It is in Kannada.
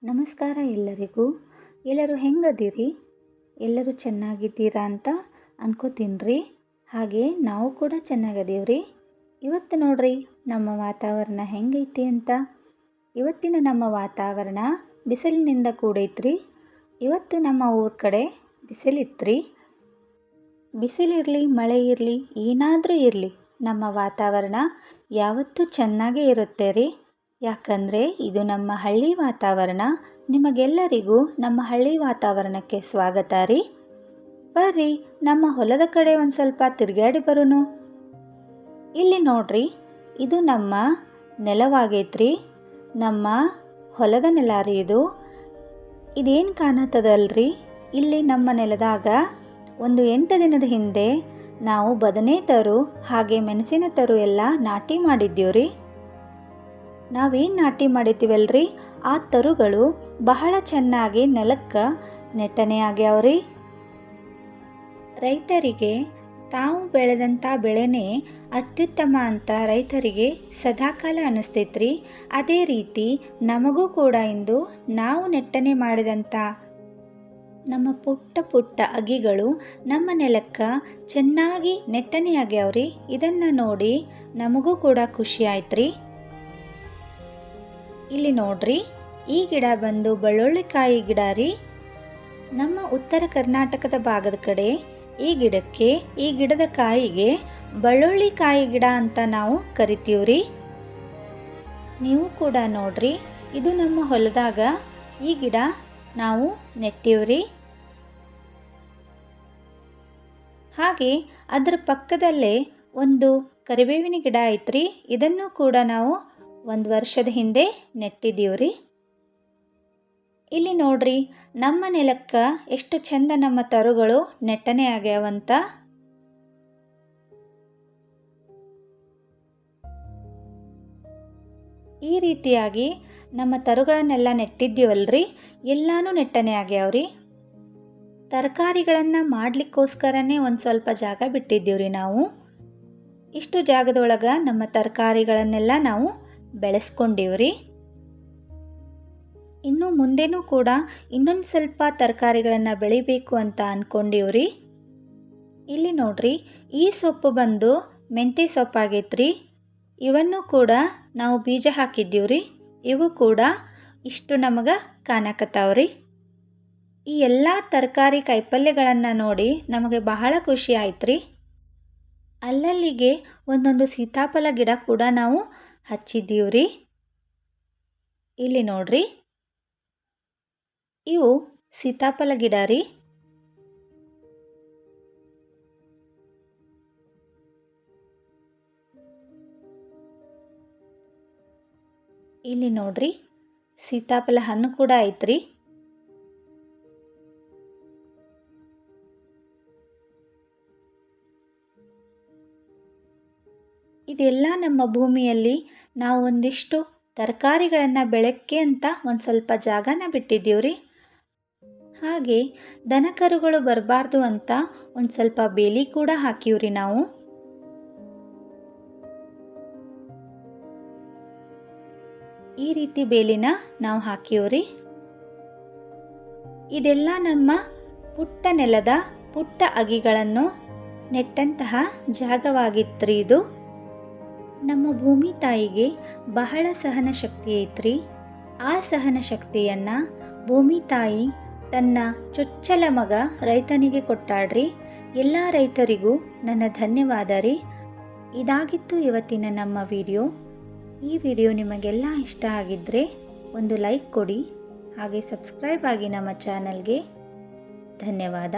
ನಮಸ್ಕಾರ ಎಲ್ಲರಿಗೂ. ಎಲ್ಲರೂ ಹೆಂಗದಿರಿ? ಎಲ್ಲರೂ ಚೆನ್ನಾಗಿದ್ದೀರಾ ಅಂತ ಅನ್ಕೋತೀನಿ. ಹಾಗೆ ನಾವು ಕೂಡ ಚೆನ್ನಾಗದೀವ್ರಿ. ಇವತ್ತು ನೋಡ್ರಿ ನಮ್ಮ ವಾತಾವರಣ ಹೆಂಗೈತಿ ಅಂತ. ಇವತ್ತಿನ ನಮ್ಮ ವಾತಾವರಣ ಬಿಸಿಲಿನಿಂದ ಕೂಡೈತ್ರಿ. ಇವತ್ತು ನಮ್ಮ ಊರ ಕಡೆ ಬಿಸಿಲಿತ್ರಿ. ಬಿಸಿಲಿರಲಿ ಮಳೆ ಇರಲಿ ಏನಾದರೂ ಇರಲಿ ನಮ್ಮ ವಾತಾವರಣ ಯಾವತ್ತೂ ಚೆನ್ನಾಗೇ ಇರುತ್ತೆ ರೀ. ಯಾಕಂದರೆ ಇದು ನಮ್ಮ ಹಳ್ಳಿ ವಾತಾವರಣ. ನಿಮಗೆಲ್ಲರಿಗೂ ನಮ್ಮ ಹಳ್ಳಿ ವಾತಾವರಣಕ್ಕೆ ಸ್ವಾಗತ ರೀ. ಬರ್ರಿ ನಮ್ಮ ಹೊಲದ ಕಡೆ ಒಂದು ಸ್ವಲ್ಪ ತಿರುಗಾಡಿ ಬರೋನು. ಇಲ್ಲಿ ನೋಡ್ರಿ, ಇದು ನಮ್ಮ ನೆಲವಾಗೈತ್ರಿ. ನಮ್ಮ ಹೊಲದ ನೆಲ ರೀ ಇದು. ಇದೇನು ಕಾಣತ್ತದಲ್ರಿ, ಇಲ್ಲಿ ನಮ್ಮ ನೆಲದಾಗ ಒಂದು 8 ದಿನದ ಹಿಂದೆ ನಾವು ಬದನೆ ತರು ಹಾಗೆ ಮೆಣಸಿನ ತರು ಎಲ್ಲ ನಾಟಿ ಮಾಡಿದ್ದೀವ್ರಿ. ನಾವೇನು ನಾಟಿ ಮಾಡಿದ್ದೀವಲ್ರಿ ಆ ತರುಗಳು ಬಹಳ ಚೆನ್ನಾಗಿ ನೆಲಕ್ಕೆ ನೆಟ್ಟನೆ ಆಗ್ಯಾವ್ರಿ. ರೈತರಿಗೆ ತಾವು ಬೆಳೆದಂಥ ಬೆಳೆನೇ ಅತ್ಯುತ್ತಮ ಅಂತ ರೈತರಿಗೆ ಸದಾಕಾಲ ಅನ್ನಿಸ್ತೈತ್ರಿ. ಅದೇ ರೀತಿ ನಮಗೂ ಕೂಡ ಇಂದು ನಾವು ನೆಟ್ಟನೆ ಮಾಡಿದಂಥ ನಮ್ಮ ಪುಟ್ಟ ಪುಟ್ಟ ಅಗಿಗಳು ನಮ್ಮ ನೆಲಕ್ಕೆ ಚೆನ್ನಾಗಿ ನೆಟ್ಟನೆ ಆಗ್ಯಾವ್ರಿ. ಇದನ್ನು ನೋಡಿ ನಮಗೂ ಕೂಡ ಖುಷಿ ಆಯ್ತ್ರಿ. ಇಲ್ಲಿ ನೋಡ್ರಿ, ಈ ಗಿಡ ಬಂದು ಬೆಳ್ಳುಳ್ಳಿಕಾಯಿ ಗಿಡ ರೀ. ನಮ್ಮ ಉತ್ತರ ಕರ್ನಾಟಕದ ಭಾಗದ ಕಡೆ ಈ ಗಿಡದ ಕಾಯಿಗೆ ಬೆಳ್ಳುಳ್ಳಿಕಾಯಿ ಗಿಡ ಅಂತ ನಾವು ಕರಿತೀವ್ರಿ. ನೀವು ಕೂಡ ನೋಡ್ರಿ, ಇದು ನಮ್ಮ ಹೊಲದಾಗ ಈ ಗಿಡ ನಾವು ನೆಟ್ಟಿವ್ರಿ. ಹಾಗೆ ಅದರ ಪಕ್ಕದಲ್ಲೇ ಒಂದು ಕರಿಬೇವಿನ ಗಿಡ ಐತ್ರಿ. ಇದನ್ನು ಕೂಡ ನಾವು 1 ವರ್ಷದ ಹಿಂದೆ ನೆಟ್ಟಿದ್ದೀವ್ರಿ. ಇಲ್ಲಿ ನೋಡ್ರಿ, ನಮ್ಮ ನೆಲಕ್ಕೆ ಎಷ್ಟು ಚಂದ ನಮ್ಮ ತರುಗಳು ನೆಟ್ಟನೆ ಆಗ್ಯಾವಂತ. ಈ ರೀತಿಯಾಗಿ ನಮ್ಮ ತರುಗಳನ್ನೆಲ್ಲ ನೆಟ್ಟಿದ್ದೀವಲ್ರಿ, ಎಲ್ಲಾನು ನೆಟ್ಟನೆ ಆಗ್ಯಾವ್ರಿ. ತರಕಾರಿಗಳನ್ನು ಮಾಡಲಿಕ್ಕೋಸ್ಕರನೇ ಒಂದು ಸ್ವಲ್ಪ ಜಾಗ ಬಿಟ್ಟಿದ್ದೀವ್ರಿ ನಾವು. ಇಷ್ಟು ಜಾಗದೊಳಗೆ ನಮ್ಮ ತರಕಾರಿಗಳನ್ನೆಲ್ಲ ನಾವು ಬೆಳೆಸ್ಕೊಂಡಿವ್ರಿ. ಇನ್ನು ಮುಂದೆನೂ ಕೂಡ ಇನ್ನೊಂದು ಸ್ವಲ್ಪ ತರಕಾರಿಗಳನ್ನು ಬೆಳಿಬೇಕು ಅಂತ ಅಂದ್ಕೊಂಡಿವ್ರಿ. ಇಲ್ಲಿ ನೋಡ್ರಿ, ಈ ಸೊಪ್ಪು ಬಂದು ಮೆಂತ್ಯ ಸೊಪ್ಪಾಗೈತ್ರಿ. ಇವನ್ನು ಕೂಡ ನಾವು ಬೀಜ ಹಾಕಿದ್ದೀವ್ರಿ. ಇವು ಕೂಡ ಇಷ್ಟು ನಮಗೆ ಕಾಣಕತ್ತಾವ್ರಿ. ಈ ಎಲ್ಲ ತರಕಾರಿ ಕಾಯಿಪಲ್ಯಗಳನ್ನು ನೋಡಿ ನಮಗೆ ಬಹಳ ಖುಷಿ ಆಯ್ತ್ರಿ. ಅಲ್ಲಲ್ಲಿಗೆ ಒಂದೊಂದು ಸೀತಾಫಲ ಗಿಡ ಕೂಡ ನಾವು ಹಚ್ಚಿದ್ದೀವ್ರಿ. ಇಲ್ಲಿ ನೋಡ್ರಿ, ಇವು ಸೀತಾಫಲ ಗಿಡ ರೀ. ಇಲ್ಲಿ ನೋಡ್ರಿ, ಸೀತಾಫಲ ಹಣ್ಣು ಕೂಡ ಐತ್ರಿ. ಇದೆಲ್ಲ ನಮ್ಮ ಭೂಮಿಯಲ್ಲಿ ನಾವು ಒಂದಿಷ್ಟು ತರಕಾರಿಗಳನ್ನು ಬೆಳಕ್ಕೆ ಅಂತ ಒಂದು ಸ್ವಲ್ಪ ಜಾಗನ ಬಿಟ್ಟಿದ್ದೀವ್ರಿ. ಹಾಗೆ ದನಕರುಗಳು ಬರಬಾರ್ದು ಅಂತ ಒಂದು ಸ್ವಲ್ಪ ಬೇಲಿ ಕೂಡ ಹಾಕಿವ್ರಿ ನಾವು. ಈ ರೀತಿ ಬೇಲಿನ ನಾವು ಹಾಕಿವ್ರಿ. ಇದೆಲ್ಲ ನಮ್ಮ ಪುಟ್ಟ ನೆಲದ ಪುಟ್ಟ ಅಗಿಗಳನ್ನು ನೆಟ್ಟಂತಹ ಜಾಗವಾಗಿತ್ರಿ ಇದು. ನಮ್ಮ ಭೂಮಿ ತಾಯಿಗೆ ಬಹಳ ಸಹನ ಶಕ್ತಿ ಐತ್ರಿ. ಆ ಸಹನ ಶಕ್ತಿಯನ್ನು ಭೂಮಿ ತಾಯಿ ತನ್ನ ಚೊಚ್ಚಲ ಮಗ ರೈತನಿಗೆ ಕೊಟ್ಟಾಡ್ರಿ. ಎಲ್ಲ ರೈತರಿಗೂ ನನ್ನ ಧನ್ಯವಾದ ರೀ. ಇದಾಗಿತ್ತು ಇವತ್ತಿನ ನಮ್ಮ ವಿಡಿಯೋ. ಈ ವಿಡಿಯೋ ನಿಮಗೆಲ್ಲ ಇಷ್ಟ ಆಗಿದ್ದರೆ ಒಂದು ಲೈಕ್ ಕೊಡಿ. ಹಾಗೆ ಸಬ್ಸ್ಕ್ರೈಬ್ ಆಗಿ ನಮ್ಮ ಚಾನಲ್ಗೆ. ಧನ್ಯವಾದ.